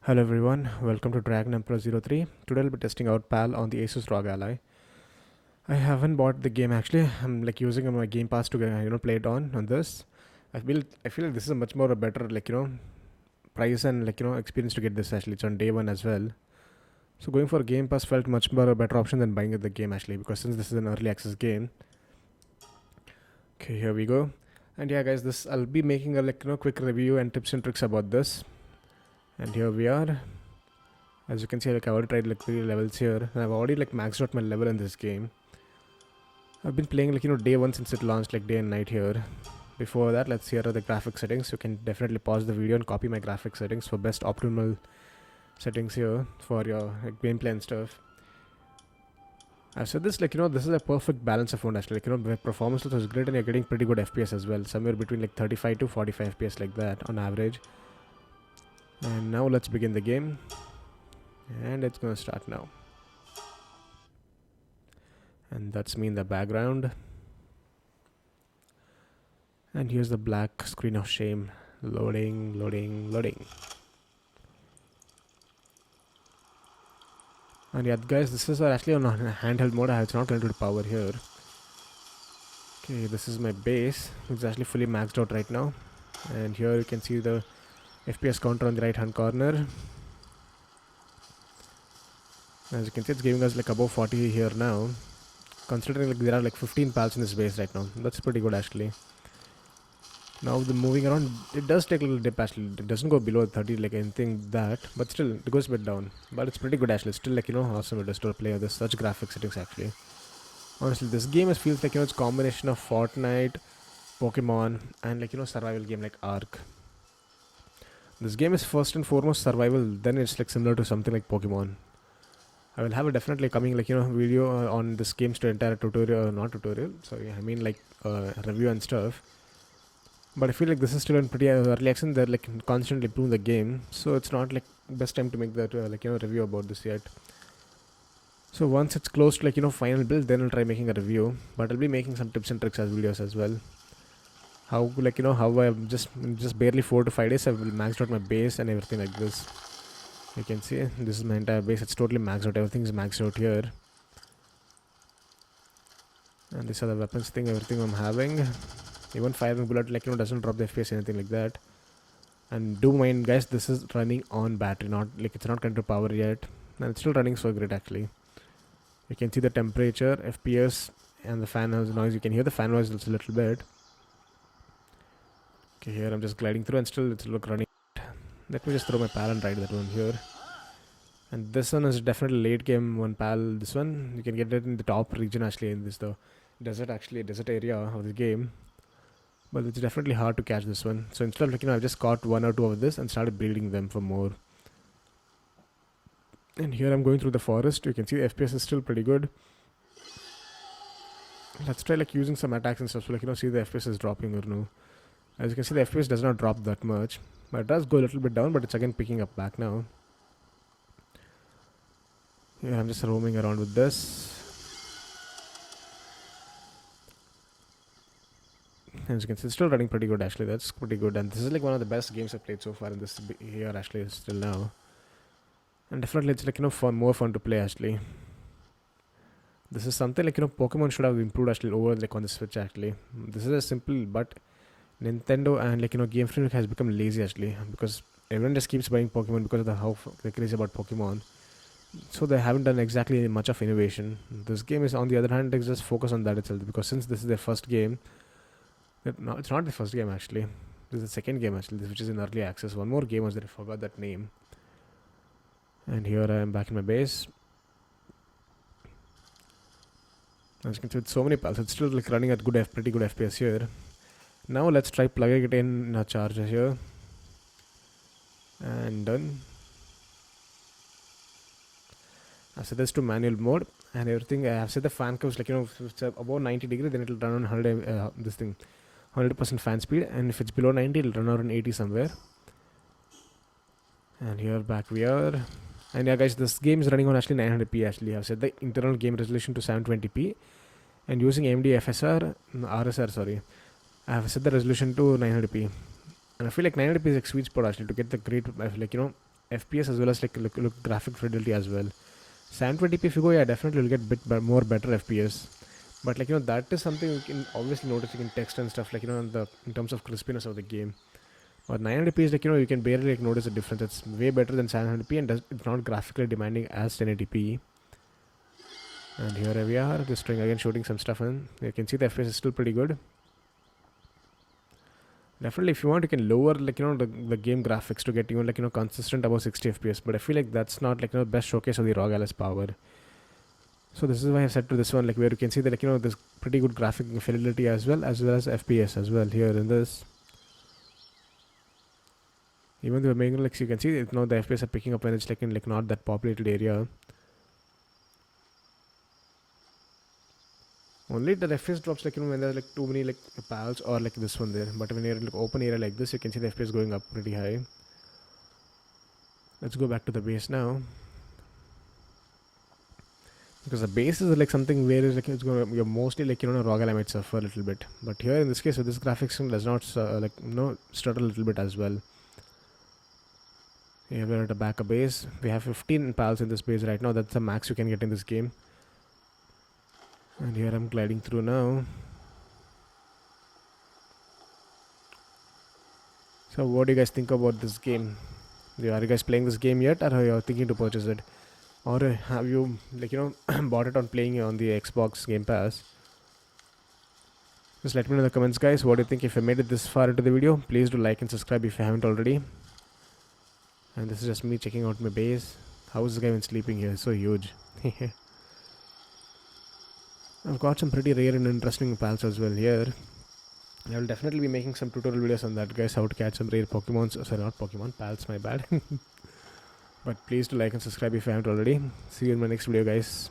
Hello everyone, welcome to Dragon Emperor 03. Today I'll be testing out PAL on the Asus ROG Ally. I haven't bought the game actually. I'm using my Game Pass to play it on this. I feel like this is a much more a better price and experience to get this actually. It's on day one as well. So going for Game Pass felt much more a better option than buying the game actually, because since this is an early access game. Okay, here we go. And yeah guys, this I'll be making a quick review and tips and tricks about this. And here we are. As you can see, I already tried 3 levels here, and I've already maxed out my level in this game. I've been playing day one since it launched, day and night here. Before that, let's see here are the graphic settings. You can definitely pause the video and copy my graphic settings for best optimal settings here for your gameplay and stuff. I've said this this is a perfect balance of phone actually. The performance is great and you're getting pretty good FPS as well, somewhere between 35 to 45 FPS like that on average. And now let's begin the game. And it's gonna start now. And that's me in the background. And here's the black screen of shame. Loading, loading, loading. And yeah guys, this is actually on a handheld mode. It's not connected to power here. Okay, this is my base. It's actually fully maxed out right now. And here you can see the FPS counter on the right hand corner. As you can see, it's giving us above 40 here now. Considering there are 15 pals in this base right now. That's pretty good actually. Now the moving around, it does take a little dip actually. It doesn't go below 30 anything that, but still it goes a bit down. But it's pretty good actually. It's still awesome it is to play with such graphic settings actually. Honestly, this game feels it's a combination of Fortnite, Pokemon, and survival game like Ark. This game is first and foremost survival, then it's similar to something like Pokemon. I will have a definitely coming video on this game's entire tutorial, not tutorial, sorry, I mean review and stuff. But I feel this is still in pretty early access. They're constantly improving the game, so it's not best time to make that review about this yet. So once it's close to final build, then I'll try making a review. But I'll be making some tips and tricks as videos as well. How how I've just barely 4 to 5 days I've maxed out my base and everything like this. You can see this is my entire base. It's totally maxed out. Everything is maxed out here. And these are the weapons thing, everything I'm having. Even firing bullet doesn't drop the FPS, anything like that. And do mind guys, this is running on battery, not it's not connected to power yet. And it's still running so great actually. You can see the temperature, FPS, and the fan noise. You can hear the fan noise a little bit. Okay, here I'm just gliding through and still it's running. Let me just throw my pal and ride that one here. And this one is definitely late game one pal. This one you can get it in the top region actually, in this the desert area of the game. But it's definitely hard to catch this one. So instead of I've just caught 1 or 2 of this and started breeding them for more. And here I'm going through the forest. You can see the FPS is still pretty good. Let's try using some attacks and stuff. So see the FPS is dropping or no. As you can see, the FPS does not drop that much, but it does go a little bit down, but it's again picking up back now. Yeah, I'm just roaming around with this. As you can see, it's still running pretty good actually. That's pretty good, and this is one of the best games I've played so far in this year actually, still now. And definitely it's fun, more fun to play actually. This is something Pokemon should have improved actually over on the Switch actually. This is a simple, but Nintendo and Game Freak has become lazy actually, because everyone just keeps buying Pokemon because of how they're crazy about Pokemon. So they haven't done exactly much of innovation. This game is, on the other hand, just focus on that itself, because since this is their first game, no, it's not the first game actually. This is the second game actually, which is in early access. One more game was that I forgot that name. And here I am back in my base. As you can see, with so many pals, it's still running at pretty good FPS here. Now let's try plugging it in a charger here. And done. I set this to manual mode and everything. I have set the fan curves if it's above 90 degrees, then it will run on 100 this thing 100% fan speed, and if it's below 90 it will run around 80 somewhere. And here back we are. And yeah guys, this game is running on actually 900p actually. I've set the internal game resolution to 720p, and using AMD RSR sorry, I have set the resolution to 900p. And I feel 900p is a sweet spot actually to get the great FPS as well as like look graphic fidelity as well. 720p if you go, yeah, definitely you'll get more better FPS. But like that is something you can obviously notice in text and stuff, like in terms of crispiness of the game. But 900p is like you can barely like notice the difference. It's way better than 700p and it's not graphically demanding as 1080p. And here we are, just trying again shooting some stuff in. You can see the FPS is still pretty good. Definitely, if you want, you can lower like the game graphics to get even like consistent above 60 FPS. But I feel like that's not like best showcase of the ROG LS power. So this is why I've set to this one, like where you can see that like there's pretty good graphic fidelity as well as FPS as well here in this. Even though making like you can see the FPS are picking up when it's like in like not that populated area. Only the FPS drops like when there's like too many like pals or like this one there. But when you're in like open area like this, you can see the FPS going up pretty high. Let's go back to the base now. Because the base is like something where like you're mostly like ROG Ally might suffer a little bit. But here in this case with this graphics does not stutter a little bit as well. Here we're at a backup base. We have 15 pals in this base right now. That's the max you can get in this game. And here I'm gliding through now. So what do you guys think about this game? Are you guys playing this game yet, or are you thinking to purchase it? Or have you like bought it on playing on the Xbox Game Pass? Just let me know in the comments, guys. What do you think? If you made it this far into the video, please do like and subscribe if you haven't already. And this is just me checking out my base. How is this guy even sleeping here? It's so huge. I've got some pretty rare and interesting pals as well here. I will definitely be making some tutorial videos on that, guys. How to catch some rare Pokemons. Sorry, not Pokemon, pals, my bad. But please do like and subscribe if you haven't already. See you in my next video, guys.